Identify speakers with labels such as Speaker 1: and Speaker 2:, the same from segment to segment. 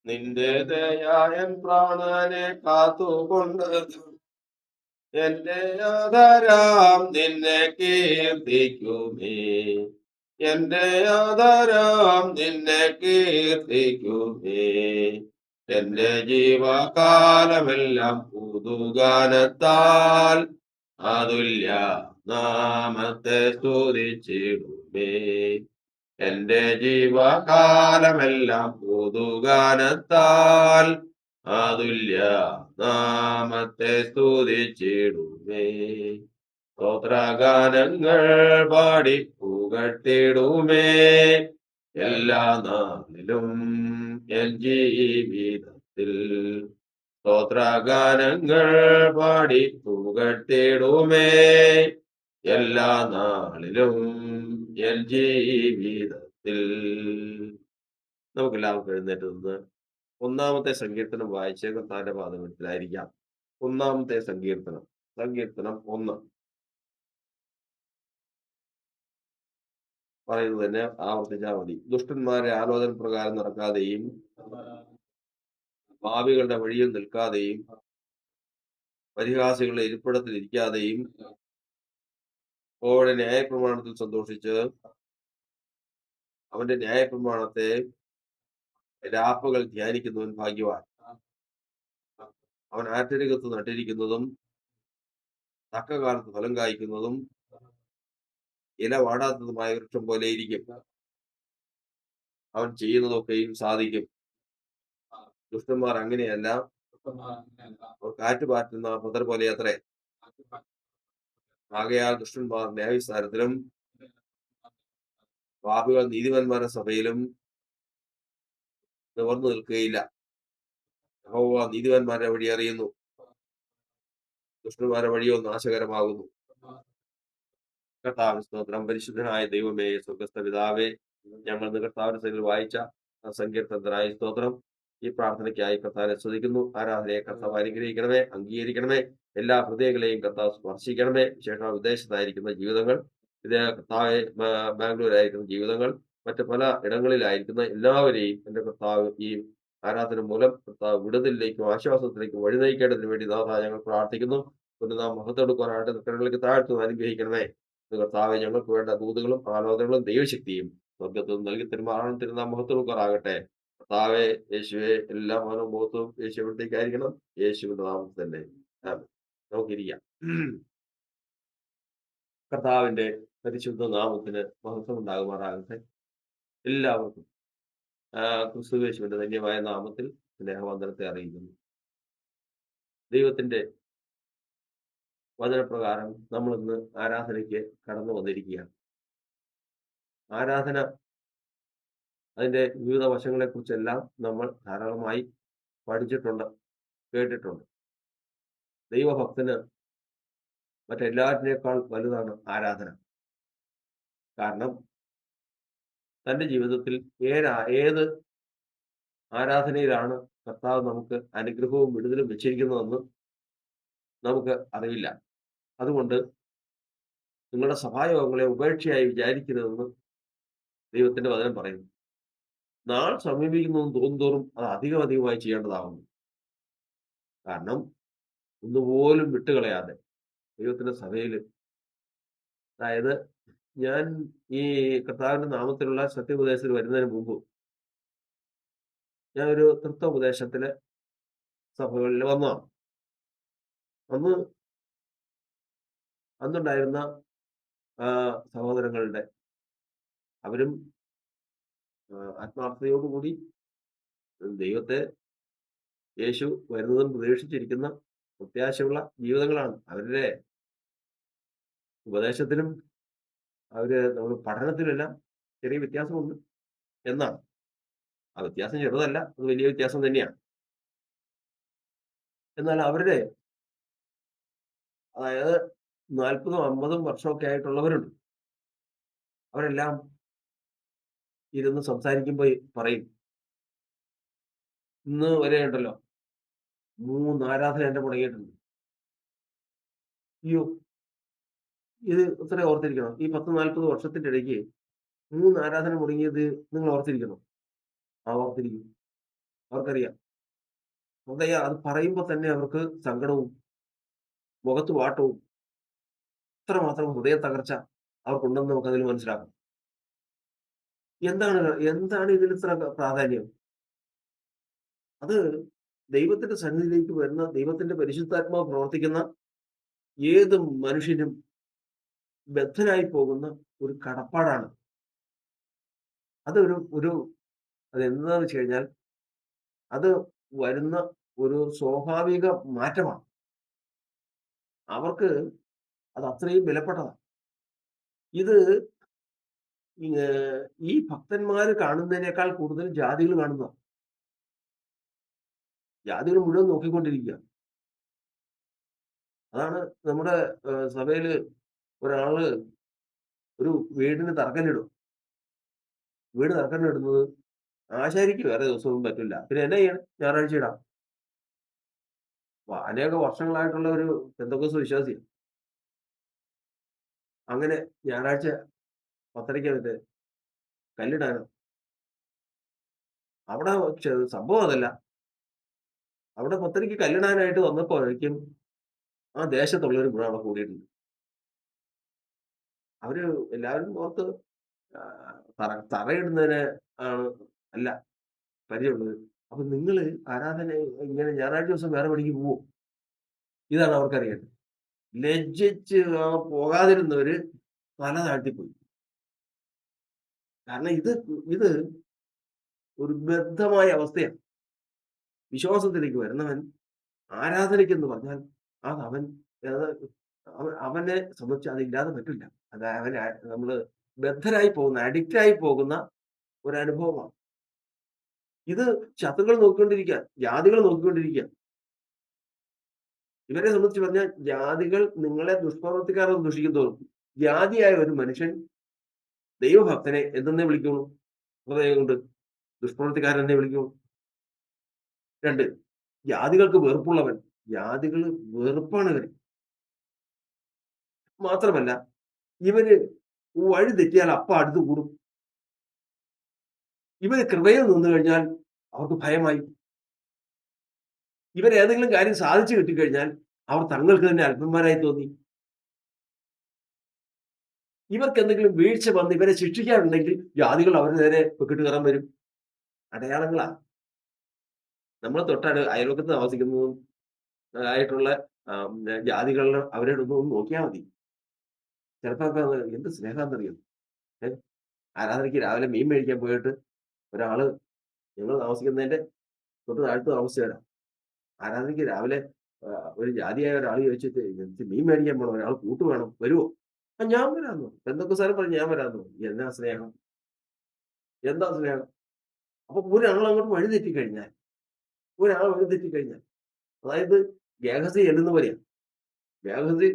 Speaker 1: നിന്റെ ദയായൻ പ്രാണനെ കാത്തുകൊണ്ട് എന്റെ ആദരാം നിന്നെ കീർത്തിക്കുമേ. എന്റെ ആദരാം നിന്നെ കീർത്തിക്കുമേ. എന്റെ ജീവകാലമെല്ലാം പുതുഗാനത്താൽ അതുല്യ നാമത്തെ സ്തുതിച്ചിടുമേ. എന്റെ ജീവകാലമെല്ലാം പുതുഗാനത്താൽ അതുല്യ നാമത്തെ സ്തുതിച്ചിടുമേ. സ്തോത്രഗാനങ്ങൾ പാടി പുകട്ടിടുമേ. എല്ലാ നാളിലും എൻ ജീവിതത്തിൽ സ്തോത്രഗാനങ്ങൾ പാടി പുകട്ടിടുമേ. എല്ലാ നാളിലും എൻ ജീവിതത്തിൽ. നമുക്കെല്ലാവർക്കും എഴുന്നേറ്റ് നിന്ന് ഒന്നാമത്തെ സങ്കീർത്തനം വായിച്ച് കർത്താവിന്റെ പാദപീഠത്തിലായിരിക്കാം. ഒന്നാമത്തെ സങ്കീർത്തനം, സങ്കീർത്തനം 1 പറയുന്നത് തന്നെ ആവർത്തിച്ചാൽ മതി. ദുഷ്ടന്മാരെ ആലോചന പ്രകാരം നടക്കാതെയും പാപികളുടെ വഴിയിൽ നിൽക്കാതെയും പരിഹാസികളുടെ ഇരിപ്പിടത്തിൽ ഇരിക്കാതെയും യഹോവയുടെ ന്യായപ്രമാണത്തിൽ സന്തോഷിച്ച് അവന്റെ ന്യായപ്രമാണത്തെ രാപ്പകൽ ധ്യാനിക്കുന്നവൻ ഭാഗ്യവാൻ. അവൻ ആറ്റരികത്ത് നട്ടിരിക്കുന്നതും തക്ക കാലത്ത് ഫലം കായ്ക്കുന്നതും ഇല വാടാത്തതുമായ വൃക്ഷം പോലെ ഇരിക്കും. അവൻ ചെയ്യുന്നതൊക്കെയും സാധിക്കും. ദുഷ്ടന്മാർ അങ്ങനെയല്ല, അവർ കാറ്റ് പാറ്റുന്ന പതർ പോലെ അത്രേ. ആകയാൽ ദുഷ്ടന്മാർ ന്യായവിസ്താരത്തിലും പാപികൾ നീതിമാന്മാരുടെ സഭയിലും നിവർന്നു നിൽക്കുകയില്ല. യഹോവ നീതിമാന്മാരുടെ വഴി അറിയുന്നു, ദുഷ്ടന്മാരുടെ വഴിയോ നാശകരമാകുന്നു. കർത്താവിന് സ്തോത്രം. പരിശുദ്ധനായ ദൈവമേ, സ്വർഗ്ഗസ്ഥ പിതാവേ, ഞങ്ങൾ കർത്താവിന്റെ സന്നിധിയിൽ വായിച്ച സങ്കീർത്തനത്തിനായി സ്തോത്രം. ഈ പ്രാർത്ഥനയ്ക്കായി കർത്താവിനെ സ്തുതിക്കുന്നു. ആരാധനയെ കർത്താവ് അനുഗ്രഹിക്കണമേ, അംഗീകരിക്കണമേ. എല്ലാ ഹൃദയങ്ങളെയും കർത്താവ് സ്പർശിക്കണമേ. വിശേഷ വിദേശത്തായിരിക്കുന്ന ജീവിതങ്ങൾ, ഇത് കർത്താവ് ബാംഗ്ലൂരായിരിക്കുന്ന ജീവിതങ്ങൾ, മറ്റ് പല ഇടങ്ങളിലായിരിക്കുന്ന എല്ലാവരെയും എന്റെ കർത്താവ് ഈ ആരാധന മൂലം കർത്താവ് വിടുതലിലേക്കും ആശ്വാസത്തിലേക്കും വഴി നയിക്കേണ്ടതിന് വേണ്ടി നാഥ ഞങ്ങൾ പ്രാർത്ഥിക്കുന്നു. നാം മഹത്വെടുക്കുവാനായിട്ട് നിക്കരങ്ങളിലേക്ക് താഴ്ത്തും അനുഗ്രഹിക്കണമേ. കർത്താവെ, ഞങ്ങൾക്ക് വേണ്ട ദൂതുകളും ആലോചനകളും ദൈവശക്തിയും സ്വർഗത്തിൽ നൽകി തരുമാറാണ്. തിരുനാം മഹത്വെടുക്കാറാകട്ടെ. കർത്താവെ, യേശുവെ, എല്ലാ മനോബോധവും യേശു എവിടത്തേക്കായിരിക്കണം? യേശുവിന്റെ നാമത്തിൽ തന്നെ. നമുക്കിരിക്കാം. കർത്താവിന്റെ പരിശുദ്ധ നാമത്തിന് മഹത്വം ഉണ്ടാകുമാറാകട്ടെ. എല്ലാവർക്കും ക്രിസ്തുയേശുവിന്റെ ധന്യമായ നാമത്തിൽ സ്നേഹവന്ദനത്തെ അറിയിക്കുന്നു. ദൈവത്തിന്റെ വചനപ്രകാരം നമ്മൾ ഇന്ന് ആരാധനയ്ക്ക് കടന്നു വന്നിരിക്കുകയാണ്. ആരാധന, അതിന്റെ വിവിധ വശങ്ങളെ കുറിച്ചെല്ലാം നമ്മൾ ധാരാളമായി പഠിച്ചിട്ടുണ്ട്, കേട്ടിട്ടുണ്ട്. ദൈവഭക്തന് മറ്റെല്ലാറ്റിനേക്കാൾ വലുതാണ് ആരാധന. കാരണം തന്റെ ജീവിതത്തിൽ ഏത് ആരാധനയിലാണ് കർത്താവ് നമുക്ക് അനുഗ്രഹവും വിടുതലും വെച്ചിരിക്കുന്നതെന്ന് നമുക്ക് അറിയില്ല. അതുകൊണ്ട് നിങ്ങളുടെ സഭായോഗങ്ങളെ ഉപേക്ഷയായി വിചാരിക്കരുതെന്ന് ദൈവത്തിന്റെ വചനം പറയുന്നു. നാൾ സമീപിക്കുന്നതെന്ന് തോന്നുന്തോറും അത് അധികമായി ചെയ്യേണ്ടതാകുന്നു. കാരണം ഒന്നുപോലും വിട്ടുകളയാതെ ദൈവത്തിന്റെ സഭയിൽ, അതായത് ഞാൻ ഈ കർത്താവിന്റെ നാമത്തിലുള്ള സത്യോപദേശത്തിൽ വരുന്നതിന് മുമ്പ് ഞാൻ ഒരു തൃത്വോപദേശത്തിലെ സഭകളിൽ വന്നതാണ്. അന്നുണ്ടായിരുന്ന സഹോദരങ്ങളുടെ അവരും ആത്മാർത്ഥതയോടുകൂടി ദൈവത്തെ, യേശു വരുന്നതും പ്രതീക്ഷിച്ചിരിക്കുന്ന പ്രത്യാശയുള്ള ജീവിതങ്ങളാണ്. അവരുടെ ഉപദേശത്തിലും നമ്മൾ പഠനത്തിലെല്ലാം ചെറിയ വ്യത്യാസമുണ്ട്. എന്നാണ് ആ വ്യത്യാസം ചെറുതല്ല, അത് വലിയ വ്യത്യാസം തന്നെയാണ്. എന്നാൽ അവരുടെ, അതായത് 40ഉം 50ഉം വർഷമൊക്കെ ആയിട്ടുള്ളവരുണ്ട്. അവരെല്ലാം ഇരുന്ന് സംസാരിക്കുമ്പോൾ പറയും, ഇന്ന് വരെ ഉണ്ടല്ലോ 3 ആരാധന എന്റെ മുടങ്ങിയിട്ടുണ്ട്. അയ്യോ, ഇത് ഇത്ര ഓർത്തിരിക്കണം. ഈ 10-40 വർഷത്തിന്റെ ഇടയ്ക്ക് 3 ആരാധന മുടങ്ങിയത് നിങ്ങൾ ഓർത്തിരിക്കണം. ഓർത്തിരിക്കും. അവർക്കറിയാം. അതറിയാം. അത് പറയുമ്പോ തന്നെ അവർക്ക് സങ്കടവും, മുഖത്ത് വാട്ടവും, എത്രമാത്രം ഹൃദയ തകർച്ച അവർക്കുണ്ടെന്ന് നമുക്കതിൽ മനസ്സിലാക്കാം. എന്താണ് എന്താണ് ഇതിൽ ഇത്ര പ്രാധാന്യം? അത് ദൈവത്തിന്റെ സന്നിധിയിലേക്ക് വരുന്ന ദൈവത്തിന്റെ പരിശുദ്ധാത്മാവ് പ്രവർത്തിക്കുന്ന ഏത് മനുഷ്യനും ബദ്ധനായി പോകുന്ന ഒരു കടപ്പാടാണ്. അത് ഒരു അതെന്താന്ന് വെച്ച് കഴിഞ്ഞാൽ, അത് വരുന്ന ഒരു സ്വാഭാവിക മാറ്റമാണ്. അവർക്ക് അത് അത്രയും വിലപ്പെട്ടതാണ്. ഇത് ഈ ഭക്തന്മാര് കാണുന്നതിനേക്കാൾ കൂടുതൽ ജാതികൾ കാണുന്നതാ. ജാതികൾ മുഴുവൻ നോക്കിക്കൊണ്ടിരിക്കുക. അതാണ് നമ്മുടെ സഭയില് ഒരാള് ഒരു വീടിന് തറക്കല്ലിടും. വീട് തറക്കല്ലിടുന്നത് ആശാരിക്ക് വേറെ ദിവസമൊന്നും പറ്റില്ല. പിന്നെ എന്നാ ചെയ്യണം? ഞായറാഴ്ച ഇടാം. അനേക വർഷങ്ങളായിട്ടുള്ള ഒരു പെന്തക്കോസ്ത് വിശ്വാസിയാ. അങ്ങനെ ഞായറാഴ്ച 10:30 മറ്റേ കല്ലിടാനോ അവിടെ സംഭവം അതല്ല. അവിടെ 10:30 കല്ലിടാനായിട്ട് വന്നപ്പോഴേക്കും ആ ദേശത്തുള്ളവര് മുഴുവൻ അവിടെ കൂടിയിട്ടുണ്ട്. അവര് എല്ലാവരും ഓർത്ത് തറയിടുന്നതിന് ആണ് അല്ല പരിചയമുള്ളത്. അപ്പൊ നിങ്ങള് ആരാധന ഇങ്ങനെ ഞായറാഴ്ച ദിവസം വേറെ പണിക്ക് പോവോ? ഇതാണ് അവർക്കറിയേണ്ടത്. ലജ്ജിച്ച് പോകാതിരുന്നവര് തല താഴ്ത്തിപ്പോയി. കാരണം ഇത് ഒരു ബദ്ധമായ അവസ്ഥയാണ്. വിശ്വാസത്തിലേക്ക് വരുന്നവൻ ആരാധനയ്ക്കെന്ന് പറഞ്ഞാൽ അത് അവൻ അത് അവനെ സംബന്ധിച്ച് അതില്ലാതെ പറ്റില്ല. അത് അവന് നമ്മള് ബദ്ധരായി പോകുന്ന, അഡിക്റ്റായി പോകുന്ന ഒരനുഭവമാണ്. ഇത് ശത്രുക്കൾ നോക്കിക്കൊണ്ടിരിക്കുക. ജാതികൾ നോക്കിക്കൊണ്ടിരിക്കുക. ഇവരെ സംബന്ധിച്ച് പറഞ്ഞാൽ ജാതികൾ നിങ്ങളെ ദുഷ്പ്രവർത്തിക്കാരെന്ന് ദുഷിക്കും തോറും ജാതിയായ ഒരു മനുഷ്യൻ ദൈവഭക്തനെ എന്തെന്നേ വിളിക്കുള്ളൂ? ഹൃദയം കൊണ്ട് ദുഷ്പ്രവർത്തിക്കാരനെ വിളിക്കുള്ളൂ. 2 ജാതികൾക്ക് വെറുപ്പുള്ളവൻ. ജാതികള് വെറുപ്പാണ് ഇവര്. മാത്രമല്ല ഇവര് വഴി തെറ്റിയാൽ അടുത്ത് കൂടും. ഇവര് കൃപയിൽ നിന്ന് കഴിഞ്ഞാൽ അവർക്ക് ഭയമായി. ഇവരേതെങ്കിലും കാര്യം സാധിച്ചു കിട്ടിക്കഴിഞ്ഞാൽ അവർ തങ്ങൾക്ക് തന്നെ അല്പന്മാരായി തോന്നി. ഇവർക്ക് എന്തെങ്കിലും വീഴ്ച വന്ന് ഇവരെ ശിക്ഷിക്കാനുണ്ടെങ്കിൽ ജാതികൾ അവരുടെ നേരെ പൊക്കിട്ട് കയറാൻ വരും. അടയാളങ്ങളാ. നമ്മൾ അയൽവക്കത്ത് താമസിക്കുന്നതും ആയിട്ടുള്ള ജാതികളുടെ അവരുടെ ഒന്ന് നോക്കിയാൽ മതി. ചിലപ്പോ എന്ത് സ്നേഹാന്നറിയോ? ആരാധനയ്ക്ക് രാവിലെ മീൻ മേടിക്കാൻ പോയിട്ട് ഒരാള് ഞങ്ങൾ താമസിക്കുന്നതിന്റെ തൊട്ട് താഴത്ത് താമസിച്ചവരാ. ആരാധനയ്ക്ക് രാവിലെ ഒരു ജാതിയായ ഒരാൾ ചോദിച്ചിട്ട് എനിക്ക് മീൻ മേടിക്കാൻ പോണം. ഒരാൾ കൂട്ട് വേണം. വരുവോ? ഞാൻ വരാന്ന്. എന്തൊക്കെ സാരം പറഞ്ഞു ഞാൻ വരാന്ന്. എന്നാ സ്നേഹം? എന്താ സ്നേഹം? അപ്പൊ ഒരാൾ അങ്ങോട്ട് വഴി തെറ്റിക്കഴിഞ്ഞാൽ അതായത് ഗേഹസി ചെല്ലുന്ന പോലെയാ. ഗേഹസി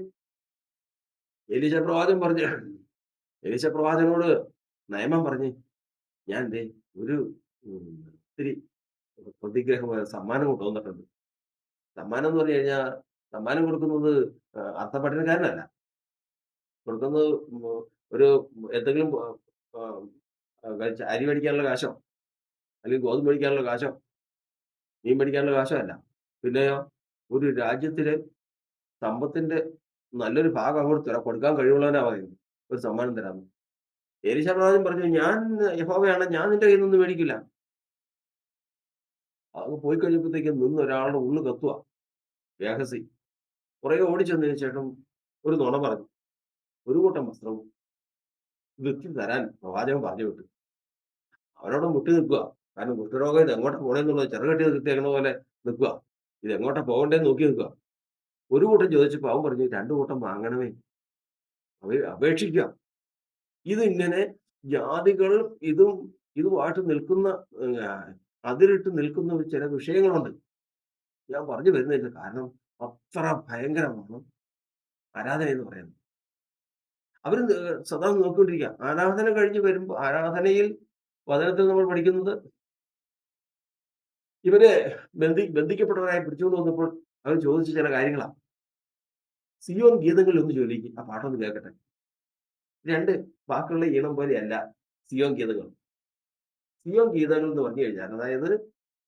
Speaker 1: എലീശ പ്രവാചകൻ പറഞ്ഞു. എലീശ പ്രവാചകനോട് നയമാൻ പറഞ്ഞ് ഞാൻ ദേ ഒരു ഇത്തിരി പ്രതിഗ്രഹം സമ്മാനം കൊണ്ടുവന്നിട്ടുണ്ട്. സമ്മാനം എന്ന് പറഞ്ഞു കഴിഞ്ഞാൽ സമ്മാനം കൊടുക്കുന്നത് അർത്ഥപഠനക്കാരനല്ല. കൊടുക്കുന്നത് ഒരു എന്തെങ്കിലും അരി മേടിക്കാനുള്ള കാശോ അല്ലെങ്കിൽ ഗോതമ്പ് മേടിക്കാനുള്ള കാശോ മീൻ മേടിക്കാനുള്ള കാശോ അല്ല. പിന്നെയോ ഒരു രാജ്യത്തിലെ സമ്പത്തിന്റെ നല്ലൊരു ഭാഗം അങ്ങോട്ട് കൊടുക്കാൻ കഴിവുള്ളവനാ പറയുന്നത് ഒരു സമ്മാനം തരാമെന്ന്. എലീശാ പ്രവാചകൻ പറഞ്ഞു ഞാൻ യഹോവയാണ് ഞാൻ നിന്റെ കയ്യിൽ നിന്ന് മേടിക്കില്ല. അങ്ങ് പോയി കഴിഞ്ഞപ്പോഴത്തേക്കും നിന്ന് ഒരാളുടെ ഉള്ളു കത്തുക ഗേഹസി. പുറകെ ഓടിച്ചെന്നതിന് ശേഷം ഒരു നുണ പറഞ്ഞു. ഒരു കൂട്ടം വസ്ത്രവും വൃത്തി തരാൻ പ്രവാചകൻ പറഞ്ഞു വിട്ടു. അവനോട് മുട്ടി നിൽക്കുക. കാരണം കുഷ്ഠരോഗം ഇത് എങ്ങോട്ടാ പോണേന്നുള്ളത് ചിറകെട്ടി നിർത്തിയേക്കണ പോലെ നിൽക്കുക. ഇത് എങ്ങോട്ടാ പോകണ്ടേന്ന് നോക്കി നിൽക്കുക. ഒരു കൂട്ടം ചോദിച്ചപ്പോൾ അവൻ പറഞ്ഞു 2 കൂട്ടം വാങ്ങണമേ. അപേക്ഷിക്കുക. ഇതിങ്ങനെ ജാതികൾ ഇതുമായിട്ട് നിൽക്കുന്ന അതിരിട്ട് നിൽക്കുന്ന ചില വിഷയങ്ങളുണ്ട്. ഞാൻ പറഞ്ഞു വരുന്നില്ല. കാരണം അത്ര ഭയങ്കരമാണ് ആരാധന എന്ന് പറയുന്നത്. അവര് സദാ നോക്കിക്കൊണ്ടിരിക്കുക. ആരാധന കഴിഞ്ഞ് വരുമ്പോ ആരാധനയിൽ വചനത്തിൽ നമ്മൾ പഠിക്കുന്നത് ഇവരെ ബന്ധിക്കപ്പെട്ടവരായി പിടിച്ചുകൊണ്ട് വന്നപ്പോൾ അവർ ചോദിച്ച ചില കാര്യങ്ങളാ. സിയോൻ ഗീതങ്ങളിൽ ഒന്ന് ചൊല്ലിക്ക്. ആ പാട്ടൊന്ന് കേൾക്കട്ടെ. 2 ബാക്കിയുള്ള ഈണം പോലെയല്ല സിയോൻ ഗീതങ്ങൾ. സിയോൻ ഗീതങ്ങൾ എന്ന് പറഞ്ഞു കഴിഞ്ഞാൽ അതായത്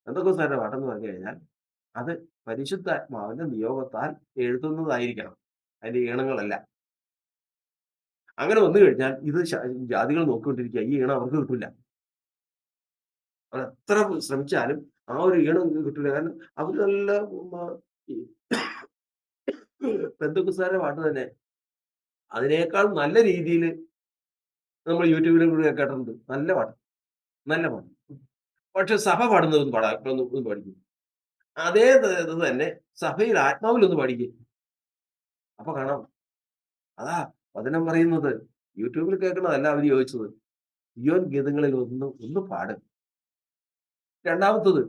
Speaker 1: പെന്തക്കോസ്തുകാരുടെ പാട്ടെന്ന് പറഞ്ഞു കഴിഞ്ഞാൽ അത് പരിശുദ്ധാത്മാവിന്റെ നിയോഗത്താൽ എഴുതുന്നതായിരിക്കണം. അതിന്റെ ഈണങ്ങളല്ല. അങ്ങനെ വന്നു കഴിഞ്ഞാൽ ഇത് ജാതികൾ നോക്കിക്കൊണ്ടിരിക്കുക. ഈ ഈണം അവർക്ക് കിട്ടൂല. അവരെത്ര ശ്രമിച്ചാലും ആ ഒരു ഈണം കിട്ടൂല. കാരണം അവര് നല്ല ഈ പെന്തക്കോസ്തുകാരുടെ പാട്ട് തന്നെ അതിനേക്കാൾ നല്ല രീതിയിൽ നമ്മൾ യൂട്യൂബിലും കൂടി കേട്ടിട്ടുണ്ട്. നല്ല പാട്ട്. നല്ല പാട്ട്. പക്ഷെ സഭ പാടുന്നതൊന്ന് ഒന്ന് പഠിക്കും. അതേ ഇത് തന്നെ സഭയിൽ ആത്മാവിലൊന്ന് പാടിക്കേ. അപ്പൊ കാണാം. അതാ വചനം പറയുന്നത്. യൂട്യൂബിൽ കേൾക്കണതല്ല അവര് ചോദിച്ചത്. സിയോൻ ഗീതങ്ങളിൽ ഒന്ന് പാട്. രണ്ടാമത്തത്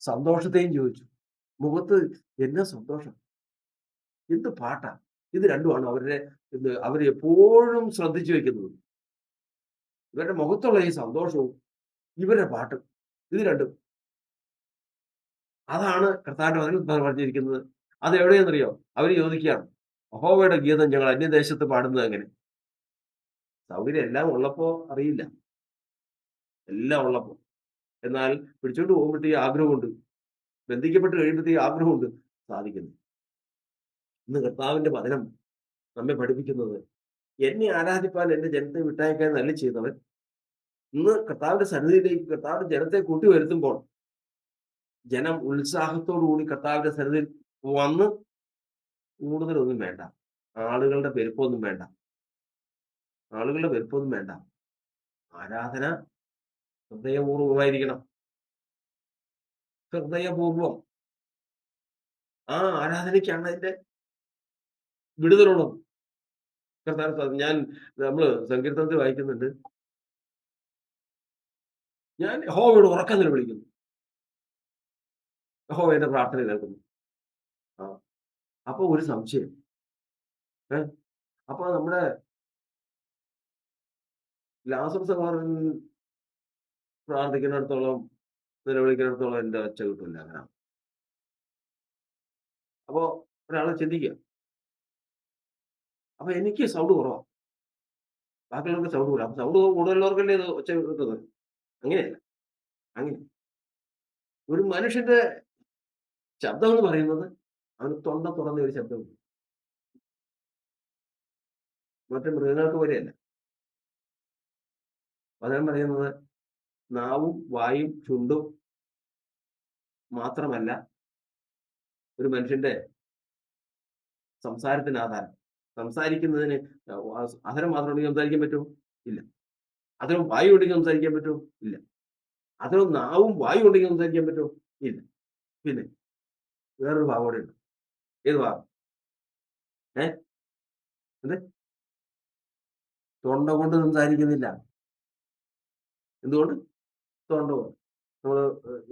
Speaker 1: സന്തോഷത്തെയും ചോദിച്ചു. മുഖത്ത് എന്നാ സന്തോഷം. എന്ത് പാട്ടാ. ഇത് രണ്ടുമാണ് അവര് എപ്പോഴും ശ്രദ്ധിച്ചു വെക്കുന്നത്. ഇവരുടെ മുഖത്തുള്ള ഈ സന്തോഷവും ഇവരുടെ പാട്ടും ഇത് രണ്ടും. അതാണ് കർത്താവിന്റെ വചനം പറഞ്ഞിരിക്കുന്നത്. അത് എവിടെയെന്നറിയോ? അവര് ചോദിക്കുകയാണ്. യഹോവയുടെ ഗീതം ഞങ്ങൾ അന്യദേശത്ത് പാടുന്നത് എങ്ങനെ? സൗകര്യം എല്ലാം ഉള്ളപ്പോ അറിയില്ല. എല്ലാം ഉള്ളപ്പോ. എന്നാൽ പിടിച്ചോണ്ട് പോകുമ്പോഴത്തേക്ക് ആഗ്രഹമുണ്ട്. ബന്ധിക്കപ്പെട്ട് കഴിയുമ്പോഴത്തേക്ക് ആഗ്രഹമുണ്ട്. സാധിക്കുന്നു. ഇന്ന് കർത്താവിന്റെ വചനം നമ്മെ പഠിപ്പിക്കുന്നത് എന്നെ ആരാധിപ്പാൻ എന്റെ ജനത്തെ വിട്ടയക്കാൻ നല്ല ചെയ്തവൻ ഇന്ന് കർത്താവിന്റെ സന്നിധിയിലേക്ക് കർത്താവിന്റെ ജനത്തെ കൂട്ടി വരുത്തുമ്പോൾ ജനം ഉത്സാഹത്തോടുകൂടി കർത്താവിന്റെ സന്നിധിയിൽ വന്ന് കൂടുതലൊന്നും വേണ്ട. ആളുകളുടെ പെരുപ്പമൊന്നും വേണ്ട. ആളുകളുടെ പെരുപ്പമൊന്നും വേണ്ട. ആരാധന ഹൃദയപൂർവമായിരിക്കണം. ഹൃദയപൂർവം. ആ ആരാധനയ്ക്കാണ് അതിന്റെ വിടുതലുള്ളത്. നമ്മള് സങ്കീർത്തനത്തിൽ വായിക്കുന്നുണ്ട്. ഞാൻ യഹോവയോട് ഉറക്കെ നിലവിളിക്കുന്നു. യഹോവ എന്റെ പ്രാർത്ഥന കേൾക്കുന്നു. ആ അപ്പൊ ഒരു സംശയം. അപ്പൊ നമ്മുടെ ലാസർ സഹോദരൻ പ്രാർത്ഥിക്കുന്നിടത്തോളം നിലവിളിക്കുന്നിടത്തോളം എന്റെ ഒച്ച കിട്ടില്ല. അങ്ങനെ അപ്പൊ ഒരാള് ചിന്തിക്കുക. അപ്പൊ എനിക്ക് സൗണ്ട് കുറവാ. ബാക്കിയുള്ളവർക്ക് സൗണ്ട് കൂടുതലാ. അപ്പൊ സൗണ്ട് കൂടുതലുള്ളവർക്കല്ലേ ഇത് ഒച്ച കിട്ടുന്നത്. അങ്ങനെയല്ല. അങ്ങനെ ഒരു മനുഷ്യന്റെ ശബ്ദം എന്ന് പറയുന്നത് അവന് തൊണ്ട തുറന്ന ഒരു ശബ്ദമുണ്ട്. മറ്റു മൃഗങ്ങൾക്ക് പോലെയല്ല. വചനം പറയുന്നത് നാവും വായും ചുണ്ടും മാത്രമല്ല ഒരു മനുഷ്യന്റെ സംസാരത്തിന് ആധാരം. സംസാരിക്കുന്നതിന് അധരം മാത്രം ഉണ്ടെങ്കിൽ സംസാരിക്കാൻ പറ്റുമോ? ഇല്ല. അധരം വായു ഉണ്ടെങ്കിൽ സംസാരിക്കാൻ പറ്റുമോ? ഇല്ല. അധരം നാവും വായു ഉണ്ടെങ്കിൽ സംസാരിക്കാൻ പറ്റുമോ? ഇല്ല. പിന്നെ വേറൊരു ഭാഗം കൂടെ ഉണ്ട്. ഏത് ഭാഗം? എന്ത്? തൊണ്ട കൊണ്ട് സംസാരിക്കുന്നില്ല. എന്തുകൊണ്ട്? തൊണ്ട കൊണ്ട്. നമ്മള്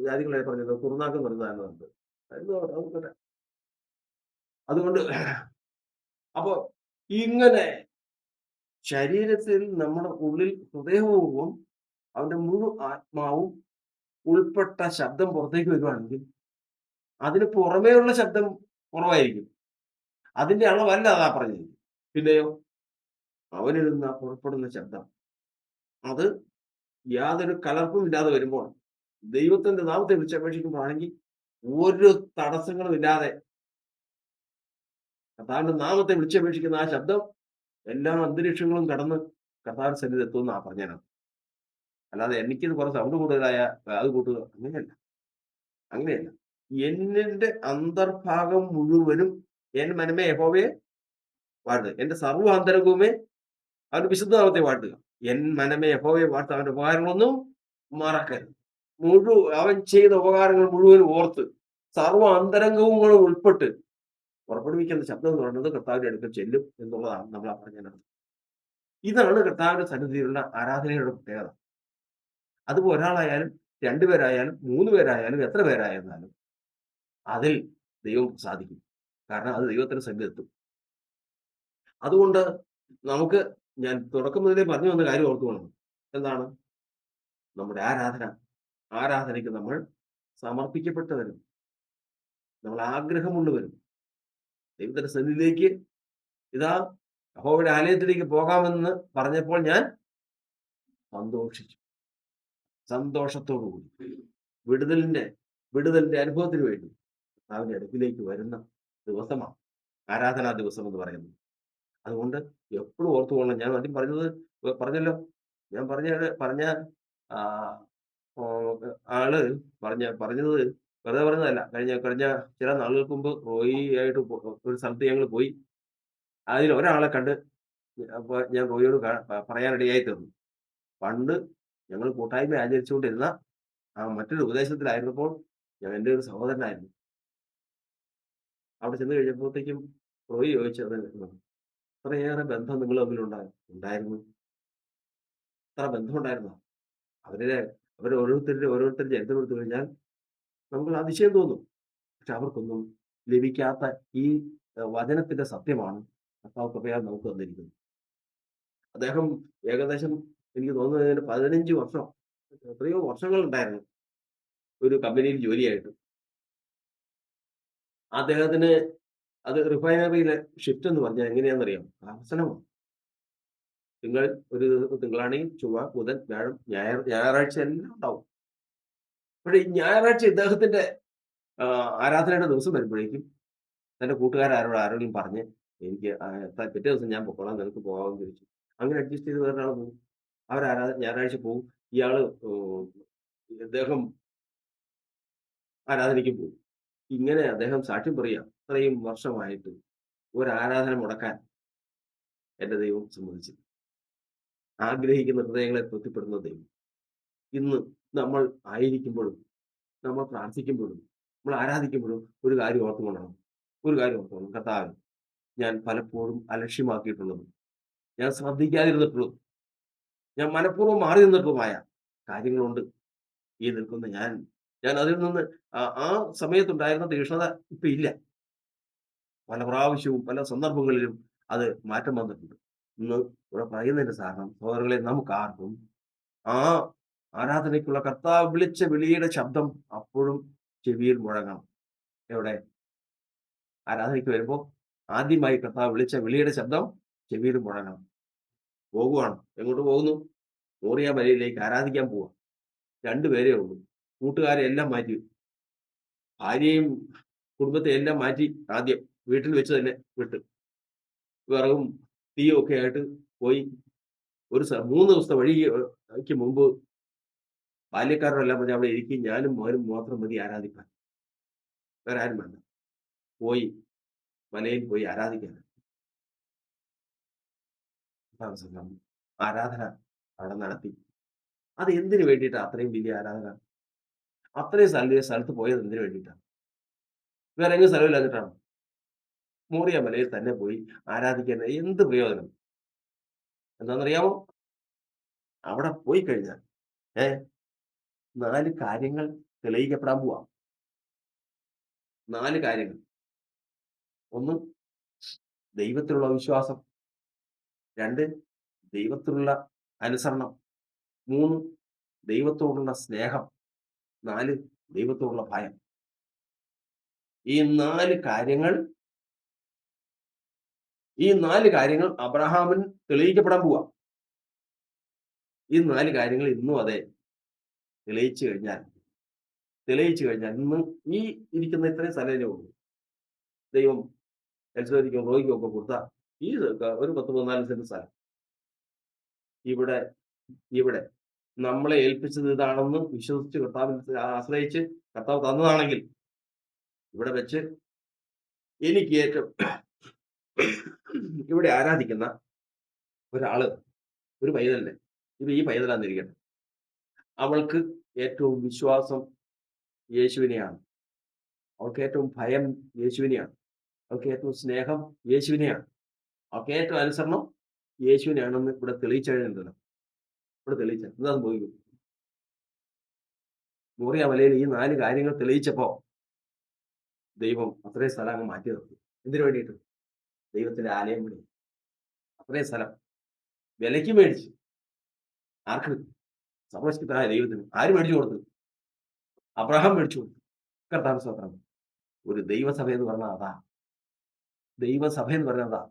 Speaker 1: ജാതികളായി പറഞ്ഞത് കുറുനാക്കം പറഞ്ഞ സാധനമുണ്ട്. അതുകൊണ്ട് അതുകൊണ്ട് അപ്പൊ ഇങ്ങനെ ശരീരത്തിൽ നമ്മുടെ ഉള്ളിൽ ഹൃദയപൂർവ്വം അവന്റെ മുഴു ആത്മാവും ഉൾപ്പെട്ട ശബ്ദം പുറത്തേക്ക് വരുവാണെങ്കിൽ അതിന് പുറമേയുള്ള ശബ്ദം കുറവായിരിക്കും. അതിന്റെ അളവല്ല അതാ പറഞ്ഞത്. പിന്നെയോ അവനിൽ നിന്ന് പുറപ്പെടുന്ന ശബ്ദം അത് യാതൊരു കലർപ്പും ഇല്ലാതെ വരുമ്പോൾ ദൈവത്തിന്റെ നാമത്തെ വിളിച്ചപേക്ഷിക്കുമ്പോഴാണെങ്കിൽ ഒരു തടസ്സങ്ങളും ഇല്ലാതെ കർത്താവിന്റെ നാമത്തെ വിളിച്ചപേക്ഷിക്കുന്ന ആ ശബ്ദം എല്ലാ അന്തരീക്ഷങ്ങളും കടന്ന് കർത്താവിന്റെ സന്നിധി എത്തുമെന്നാ പറഞ്ഞാണ്. അല്ലാതെ എനിക്കിത് കുറെ സൗണ്ട് കൂടുതലായ അത് കൂട്ടുക അങ്ങനെയല്ല. എന്നിന്റെ അന്തർഭാഗം മുഴുവനും എൻ മനമേ യഹോവയെ വാഴ്ത്തുക. എന്റെ സർവ്വ അന്തരംഗവുമേ അവന്റെ വിശുദ്ധനാമത്തെ വാഴ്ത്തുക. എൻ മനമേ യഹോവയെ വാഴ്ത്തുക. അവന്റെ ഉപകാരങ്ങളൊന്നും മറക്കരുത്. അവൻ ചെയ്ത ഉപകാരങ്ങൾ മുഴുവനും ഓർത്ത് സർവ്വ അന്തരംഗങ്ങളും ഉൾപ്പെട്ട് പുറപ്പെടുവിക്കുന്ന ശബ്ദം എന്ന് പറയുന്നത് കർത്താവിന്റെ അടുക്കൽ ചെല്ലും എന്നുള്ളതാണ് നമ്മൾ പറഞ്ഞത്. ഇതാണ് കർത്താവിന്റെ സന്നിധിയിലുള്ള ആരാധനയുടെ പ്രത്യേകത. അതിപ്പോ ഒരാളായാലും രണ്ടുപേരായാലും 3 പേരായാലും എത്ര പേരായിരുന്നാലും അതിൽ ദൈവം സാധിക്കും. കാരണം അത് ദൈവത്തിന്റെ സന്നിധി എത്തും. അതുകൊണ്ട് നമുക്ക് ഞാൻ തുടക്കം മുതലേ പറഞ്ഞു വന്ന കാര്യം ഓർത്തുകൊള്ളണം. എന്താണ്? നമ്മുടെ ആരാധനയ്ക്ക് നമ്മൾ സമർപ്പിക്കപ്പെട്ടവരും നമ്മൾ ആഗ്രഹമുള്ളവരും ദൈവത്തിന്റെ സന്നിധിയിലേക്ക് ഇതാ യഹോവയുടെ ആലയത്തിലേക്ക് പോകാമെന്ന് പറഞ്ഞപ്പോൾ ഞാൻ സന്തോഷിച്ചു. സന്തോഷത്തോടുകൂടി വിടുതലിന്റെ വിടുതലിന്റെ അനുഭവത്തിന് വേണ്ടി കർത്താവിന്റെ അടുക്കിലേക്ക് വരുന്ന ദിവസമാണ് ആരാധനാ ദിവസം എന്ന് പറയുന്നത്. അതുകൊണ്ട് എപ്പോഴും ഓർത്തുകൊള്ളണം. ഞാൻ ആദ്യം പറഞ്ഞല്ലോ. ഞാൻ പറഞ്ഞ ആ, ഓ, ആള് പറഞ്ഞത് വെറുതെ പറഞ്ഞതല്ല. കഴിഞ്ഞ കഴിഞ്ഞ ചില നാളുകൾക്ക് മുമ്പ് റോയി ആയിട്ട് ഒരു സ്ഥലത്ത് ഞങ്ങൾ പോയി. അതിൽ ഒരാളെ കണ്ട് അപ്പൊ ഞാൻ റോയിയോട് പറയാനിടയായി തീർന്നു. പണ്ട് ഞങ്ങൾ കൂട്ടായ്മ ആചരിച്ചുകൊണ്ടിരുന്ന മറ്റൊരു ഉപദേശത്തിലായിരുന്നപ്പോൾ എന്റെ ഒരു സഹോദരനായിരുന്നു. അവിടെ ചെന്ന് കഴിഞ്ഞപ്പോഴത്തേക്കും റോയി ചോദിച്ചത്, "അത്രയേറെ ബന്ധം നിങ്ങൾ ഉണ്ടായിരുന്നു. അത്ര ബന്ധമുണ്ടായിരുന്നോ?" അവരുടെ ഓരോരുത്തരുടെ ചരിത്രം എടുത്തു കഴിഞ്ഞാൽ നമുക്ക് അതിശയം തോന്നും. പക്ഷെ അവർക്കൊന്നും ലഭിക്കാത്ത ഈ വചനത്തിന്റെ സത്യമാണ് കർത്താവ് കൃപയാൽ നമുക്ക് തന്നിരിക്കുന്നത്. അദ്ദേഹം ഏകദേശം എനിക്ക് തോന്നുന്നതിന് 15 വർഷം, എത്രയോ വർഷങ്ങൾ ഉണ്ടായിരുന്നു ഒരു കമ്പനിയിൽ ജോലിയായിട്ട്. അദ്ദേഹത്തിന് അത് റിഫൈനറിയിലെ ഷിഫ്റ്റ് എന്ന് പറഞ്ഞാൽ എങ്ങനെയാണെന്നറിയാമോ? കർശനമാണ്. തിങ്കളാണെങ്കിൽ ചൊവ്വ, ബുധൻ, വ്യാഴം, ഞായറാഴ്ച എല്ലാം ഉണ്ടാവും. പക്ഷേ ഈ ഞായറാഴ്ച ഇദ്ദേഹത്തിന്റെ ആരാധനയുടെ ദിവസം വരുമ്പോഴേക്കും തന്റെ ആരോടെങ്കിലും പറഞ്ഞ് എനിക്ക് പിറ്റേ ദിവസം ഞാൻ പൊക്കോളാം, നിനക്ക് പോകാമെന്ന് ചോദിച്ചു. അങ്ങനെ അഡ്ജസ്റ്റ് ചെയ്ത് വേറൊരാൾ പോകും. ഞായറാഴ്ച പോവും. ഇയാള് ഇദ്ദേഹം ആരാധനയ്ക്ക് പോകും. ഇങ്ങനെ അദ്ദേഹം സാക്ഷ്യം പറയാ, "ഇത്രയും വർഷമായിട്ട് ഒരാരാധന മുടക്കാൻ എന്റെ ദൈവം സമ്മതിച്ചില്ല. ആഗ്രഹിക്കുന്ന ഹൃദയങ്ങളെ തൃപ്തിപ്പെടുന്ന ദൈവം." ഇന്ന് നമ്മൾ ആയിരിക്കുമ്പോഴും, നമ്മൾ പ്രാർത്ഥിക്കുമ്പോഴും, നമ്മൾ ആരാധിക്കുമ്പോഴും ഒരു കാര്യം ഓർത്തുകൊള്ളണം. കർത്താവേ, ഞാൻ പലപ്പോഴും അലക്ഷ്യമാക്കിയിട്ടുള്ളതും, ഞാൻ ശ്രദ്ധിക്കാതിരുന്നിട്ടുള്ളതും, ഞാൻ മനഃപൂർവ്വം മാറി നിന്നിട്ടുള്ളതുമായ കാര്യങ്ങളുണ്ട്. ഈ നിൽക്കുന്ന ഞാൻ അതിൽ നിന്ന് ആ സമയത്തുണ്ടായിരുന്ന തീക്ഷ്ണത ഇപ്പൊ ഇല്ല. പല പ്രാവശ്യവും പല സന്ദർഭങ്ങളിലും അത് മാറ്റം വന്നിട്ടുണ്ട്. ഇന്ന് ഇവിടെ പറയുന്നതിന്റെ കാരണം, സഹോദരങ്ങളെ, നമുക്കാർക്കും ആ ആരാധനയ്ക്കുള്ള കർത്താവ് വിളിച്ച വിളിയുടെ ശബ്ദം അപ്പോഴും ചെവിയിൽ മുഴങ്ങണം. എവിടെ? ആരാധനയ്ക്ക് വരുമ്പോ ആദ്യമായി കർത്താവ് വിളിച്ച വിളിയുടെ ശബ്ദം ചെവിയിൽ മുഴങ്ങണം. പോകുവാണ്. എങ്ങോട്ട് പോകുന്നു? മോറിയ മലയിലേക്ക് ആരാധിക്കാൻ പോവാ. 2 പേരേ ഉള്ളൂ. കൂട്ടുകാരെ എല്ലാം മാറ്റി. ഭാര്യയും കുടുംബത്തെ എല്ലാം മാറ്റി ആദ്യം വീട്ടിൽ വെച്ച് തന്നെ വിട്ട്. വിറകും തീയും ഒക്കെ ആയിട്ട് പോയി. 3 ദിവസത്തെ വഴിക്ക് മുമ്പ് ബാല്യക്കാരോടെല്ലാം പറഞ്ഞ്, "അവിടെ ഇരിക്കും, ഞാനും മോനും മാത്രം മതി ആരാധിക്കാൻ. വേറെ ആരും വേണ്ട." പോയി മലയിൽ പോയി ആരാധിക്കാൻ. ആരാധന അവിടെ നടത്തി. അത് എന്തിനു വേണ്ടിയിട്ടാ അത്രയും വലിയ ആരാധന? അത്രയും സ്ഥലത്ത് പോയത് എന്തിനു വേണ്ടിയിട്ടാണ്? വേറെ എങ്ങും സ്ഥലമില്ലാഞ്ഞിട്ടാണോ? മോറിയ മലയിൽ തന്നെ പോയി ആരാധിക്കാൻ എന്ത് പ്രയോജനം? എന്താണെന്നറിയാമോ? അവിടെ പോയി കഴിഞ്ഞാൽ 4 കാര്യങ്ങൾ തെളിയിക്കപ്പെടാൻ പോവാ. 4 കാര്യങ്ങൾ. 1, ദൈവത്തിലുള്ള വിശ്വാസം. 2, ദൈവത്തിലുള്ള അനുസരണം. 3, ദൈവത്തോടുള്ള സ്നേഹം. 4, ദൈവത്തോടുള്ള ഭയം. ഈ 4 കാര്യങ്ങൾ അബ്രഹാമിന് തെളിയിക്കപ്പെടാൻ പോവാ. ഈ 4 കാര്യങ്ങൾ ഇന്നും അതെ തെളിയിച്ചു കഴിഞ്ഞാൽ ഇന്ന് ഈ ഇരിക്കുന്ന ഇത്രയും സ്ഥലമേ ഉള്ളൂ. ദൈവം എൽസബെത്തിക്കും റോയിക്കും ഒക്കെ കൊടുത്ത ഈ ഒരു 10-14 സെന്റ് സ്ഥലം ഇവിടെ ഇവിടെ നമ്മളെ ഏൽപ്പിച്ചത് ഇതാണെന്ന് വിശ്വസിച്ച് കർത്താവിൽ ആശ്രയിച്ച് കർത്താവ് തന്നതാണെങ്കിൽ ഇവിടെ വെച്ച് എനിക്ക് ഏറ്റവും ഇവിടെ ആരാധിക്കുന്ന ഒരാള്, ഒരു പൈതലിനെ, ഇത് ഈ പൈതലാന്നിരിക്കട്ടെ, അവൾക്ക് ഏറ്റവും വിശ്വാസം യേശുവിനെയാണ്. അവൾക്ക് ഏറ്റവും ഭയം യേശുവിനെയാണ്. അവൾക്ക് ഏറ്റവും സ്നേഹം യേശുവിനെയാണ്. അവൾക്ക് ഏറ്റവും അനുസരണം യേശുവിനെയാണെന്ന് ഇവിടെ തെളിയിച്ചെഴുതുന്നുണ്ടല്ലോ. ഇവിടെ തെളിയിച്ച എന്താ സംഭവിക്കും? മോറിയ മലയിൽ ഈ 4 കാര്യങ്ങൾ തെളിയിച്ചപ്പോ ദൈവം അത്രയും സ്ഥലം അങ്ങ് മാറ്റി നിർത്തി. എന്തിനു വേണ്ടിയിട്ട്? ദൈവത്തിന്റെ ആലയം പണി. അത്രയും സ്ഥലം വിലയ്ക്ക് മേടിച്ചു. ആർക്ക്? സർവശക്തനായ ദൈവത്തിന്. ആര് മേടിച്ചു കൊടുത്തു? അബ്രഹാം മേടിച്ചു കൊടുത്തു. കർത്താവിന് സ്തോത്രം. ഒരു ദൈവസഭ എന്ന് പറഞ്ഞാൽ അതാ. ദൈവസഭ എന്ന് പറഞ്ഞാൽ അതാ.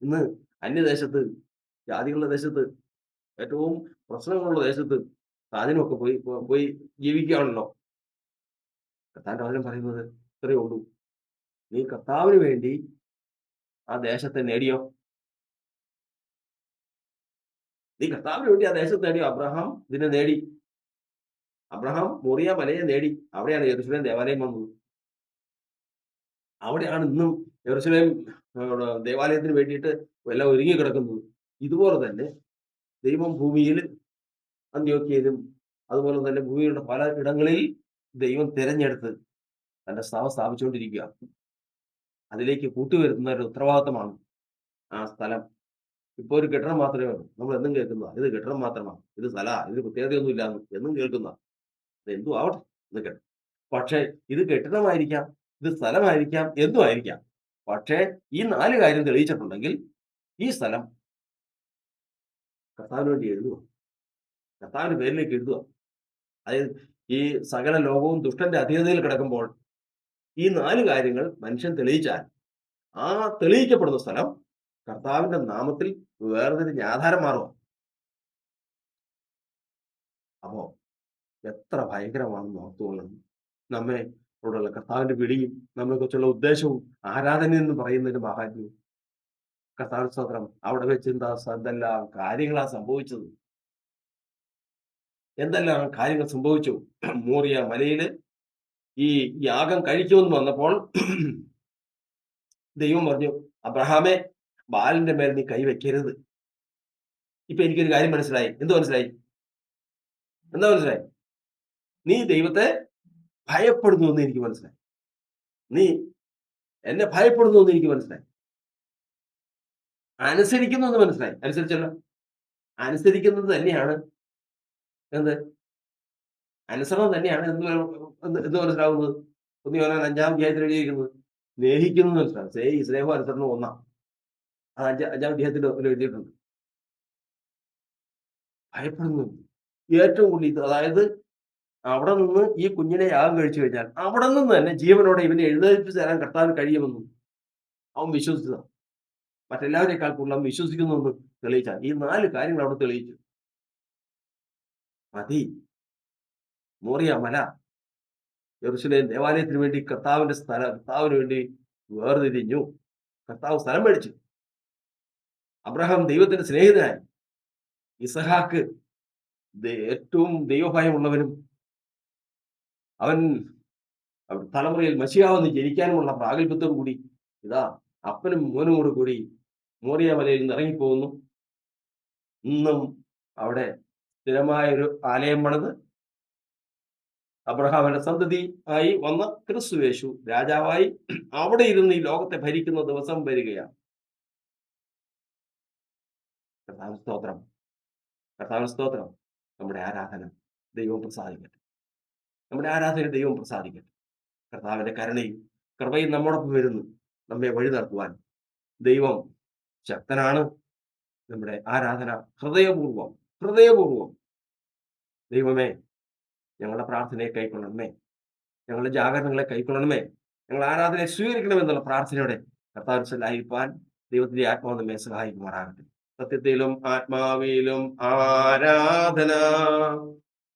Speaker 1: ഇന്ന് അന്യദേശത്ത്, ജാതികളുടെ ദേശത്ത്, ഏറ്റവും പ്രശ്നങ്ങളുള്ള ദേശത്ത് സാധനമൊക്കെ പോയി ജീവിക്കുകയാണല്ലോ. കർത്താവിന്റെ വചനം പറയുന്നത് ഇത്രയേ ഉള്ളൂ. നീ കർത്താവിന് വേണ്ടി ആ ദേശത്തെ നേടിയോ? നീ കർത്താവിന് വേണ്ടി ആ ദേശത്തെ നേടിയോ? അബ്രഹാം ഇതിനെ നേടി. അബ്രഹാം മോറിയ മലയെ നേടി. അവിടെയാണ് യെരൂശലേം ദേവാലയം വന്നത്. അവിടെയാണ് ഇന്നും യെരൂശലേം ദേവാലയത്തിന് വേണ്ടിയിട്ട് എല്ലാം ഒരുങ്ങി കിടക്കുന്നത്. ഇതുപോലെ തന്നെ ദൈവം ഭൂമിയിൽ അന്ത്യോക്യയിലും അതുപോലെ തന്നെ ഭൂമിയുടെ പല ഇടങ്ങളിൽ ദൈവം തിരഞ്ഞെടുത്ത് തന്റെ സഭ സ്ഥാപിച്ചുകൊണ്ടിരിക്കുക. അതിലേക്ക് കൂട്ടിവരുത്തുന്ന ഒരു ഉത്തരവാദിത്തമാണ് ആ സ്ഥലം. ഇപ്പൊ ഒരു കെട്ടിടം മാത്രമേ ഉള്ളൂ. നമ്മൾ എന്നും കേൾക്കുന്ന ഇത് കെട്ടിടം മാത്രമാണ്, ഇത് സ്ഥല, ഇത് പ്രത്യേകതയൊന്നും ഇല്ലാന്ന് എന്നും കേൾക്കുന്ന എന്തു ആവട്ടെ എന്ന് കേട്ടു. പക്ഷേ ഇത് കെട്ടിടമായിരിക്കാം, ഇത് സ്ഥലമായിരിക്കാം, എന്തും ആയിരിക്കാം. പക്ഷേ ഈ 4 കാര്യം തെളിയിച്ചിട്ടുണ്ടെങ്കിൽ ഈ സ്ഥലം കർത്താവിന് വേണ്ടി എഴുതുക, കർത്താവിന്റെ പേരിലേക്ക് എഴുതുക. അതായത് ഈ സകല ലോകവും ദുഷ്ടന്റെ അധീനതയിൽ കിടക്കുമ്പോൾ ഈ 4 കാര്യങ്ങൾ മനുഷ്യൻ തെളിയിച്ചാൽ ആ തെളിയിക്കപ്പെടുന്ന സ്ഥലം കർത്താവിന്റെ നാമത്തിൽ വേർതിരിഞ്ഞ് ആധാരം മാറുക. അപ്പോ എത്ര ഭയങ്കരമാണെന്ന് ഓർത്തുകൊള്ളുന്നു. നമ്മെ ോടുള്ള കർത്താവിന്റെ വിളിയും നമ്മെക്കുറിച്ചുള്ള ഉദ്ദേശവും ആരാധന എന്ന് പറയുന്നതിന് മഹാത്മ്യവും. കർത്താവിന്റെ സ്തോത്രം. അവിടെ വെച്ച് എന്തെല്ലാം കാര്യങ്ങളാ സംഭവിച്ചത്, എന്തെല്ലാം കാര്യങ്ങൾ സംഭവിച്ചു. മോറിയ മലയില് ഈ യാഗം കഴിക്കുമെന്ന് വന്നപ്പോൾ ദൈവം പറഞ്ഞു, അബ്രഹാമേ, ബാലിന്റെ മേൽ നീ കൈവയ്ക്കരുത്. ഇപ്പൊ എനിക്കൊരു കാര്യം മനസ്സിലായി. എന്ത് മനസ്സിലായി? എന്താ മനസ്സിലായി? നീ ദൈവത്തെ ഭയപ്പെടുന്നു എന്ന് എനിക്ക് മനസ്സിലായി. നീ എന്നെ ഭയപ്പെടുന്നു എന്ന് എനിക്ക് മനസ്സിലായി. അനുസരിക്കുന്നു എന്ന് മനസ്സിലായി. അനുസരിച്ചല്ലോ. അനുസരിക്കുന്നത് തന്നെയാണ് എന്ത്? അനുസരണം തന്നെയാണ് എന്ത് മനസ്സിലാവുന്നത്? 1 യോഹന്നാൻ 5-ാം അധ്യായത്തിൽ എഴുതിയിരിക്കുന്നത് സ്നേഹിക്കുന്നു എന്ന് മനസ്സിലാവും. സ്നേഹവും അനുസരണം ഒന്നാം. അത് 5-ാം അധ്യായത്തിൽ എഴുതിയിട്ടുണ്ട്. ഭയപ്പെടുന്നു ഏറ്റവും കൂടുതൽ. അതായത് അവിടെ നിന്ന് ഈ കുഞ്ഞിനെ യാഗം കഴിച്ചു കഴിഞ്ഞാൽ അവിടെ നിന്ന് തന്നെ ജീവനോടെ ഇവനെ എഴുന്നേൽപ്പിച്ച് തരാൻ കർത്താവിന് കഴിയുമെന്നും അവൻ വിശ്വസിച്ചതാണ്. മറ്റെല്ലാവരെക്കാൾ കൂടുതൽ അവൻ വിശ്വസിക്കുന്നു എന്ന് തെളിയിച്ചാൽ ഈ 4 കാര്യങ്ങൾ അവിടെ തെളിയിച്ചു. മതി. മോറിയ മല യെരൂശലേം ദേവാലയത്തിന് വേണ്ടി കർത്താവിന് വേണ്ടി വേർതിരിഞ്ഞു. കർത്താവ് സ്ഥലം മേടിച്ചു. അബ്രഹാം ദൈവത്തിന്റെ സ്നേഹിതനായി. ഇസഹാക്ക് ഏറ്റവും ദൈവഭയമുള്ളവനും അവൻ തലമുറയിൽ മശിഹാവെന്ന് ജനിക്കാനുമുള്ള പ്രാഗൽഭ്യത്തോടു കൂടി ഇതാ അപ്പനും മോനും കൂടി മോറിയ മലയിൽ നിന്ന് ഇറങ്ങിപ്പോകുന്നു. ഇന്നും അവിടെ സ്ഥിരമായൊരു ആലയം പണിത് അബ്രഹാമിന്റെ സന്തതി ആയി വന്ന ക്രിസ്തുയേശു രാജാവായി അവിടെ ഇരുന്ന് ഈ ലോകത്തെ ഭരിക്കുന്ന ദിവസം വരികയാണ്. കർത്താവിന് സ്തോത്രം. കർത്താവിന് സ്തോത്രം. നമ്മുടെ ആരാധന ദൈവം പ്രസാദിക്കട്ടെ. നമ്മുടെ ആരാധന ദൈവം പ്രസാദിക്കട്ടെ. കർത്താവിന്റെ കരുണയും കൃപയും നമ്മോടൊപ്പം വരുന്നു. നമ്മെ വഴി നടത്തുവാൻ ദൈവം ശക്തനാണ്. നമ്മുടെ ആരാധന ഹൃദയപൂർവം ദൈവമേ, ഞങ്ങളുടെ പ്രാർത്ഥനയെ കൈക്കൊള്ളണമേ, ഞങ്ങളുടെ ജാഗരണങ്ങളെ കൈക്കൊള്ളണമേ, ഞങ്ങളുടെ ആരാധനയെ സ്വീകരിക്കണമെന്നുള്ള പ്രാർത്ഥനയോടെ കർത്താവിലായിരിക്കാൻ ദൈവത്തിന്റെ ആത്മാവ് നമ്മെ സഹായിക്കുമാറാകട്ടെ. സത്യത്തിലും ആത്മാവിലും ആരാധന,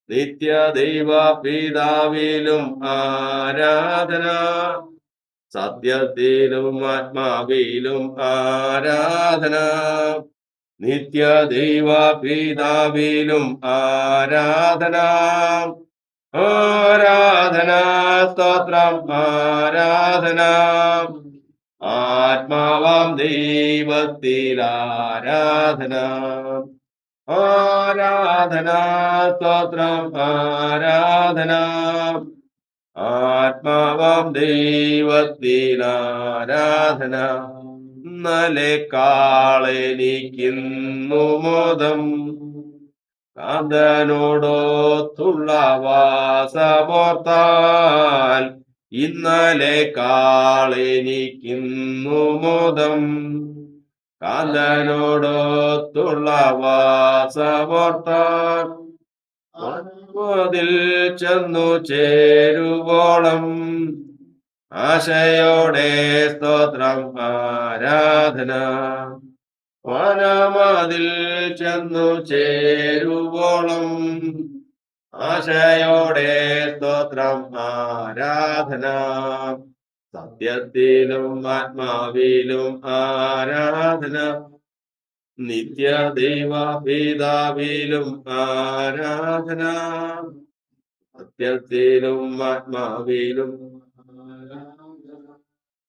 Speaker 1: നിത്യ ദൈവ പിതാവിലും ആരാധന, സത്യത്തിലും ആത്മാവിലും ആരാധന, നിത്യ ദൈവ പിതാവിലും ആരാധന. ആരാധന, സ്തോത്രം, ആരാധന. ആത്മാവാം ദൈവത്തിൽ ആരാധന. ആരാധന, സ്തോത്രം, ആരാധന. ആത്മാവാം ദൈവത്തിൽ ആരാധന. ഇന്നലെക്കാളെനിക്കിന്നു മോദം, കാന്തനോടൊത്തുള്ള വാസമോർത്താൽ. ഇന്നലെക്കാളെനിക്കിന്നു മോദം, കാന്തനോടൊത്തുള്ള വാസമോർത്താൽ. അതിൽ ചെന്നു ചേരുവോളം ആശയോടെ സ്തോത്രം, ആരാധന. വനമതിൽ ചെന്നു ചേരുവോളം ആശയോടെ സ്തോത്രം ആരാധന. സത്യത്തിലും ആത്മാവിലും ആരാധന. നിത്യ ദൈവ പിതാവിലും ആരാധന. സത്യത്തിലും ആത്മാവിലും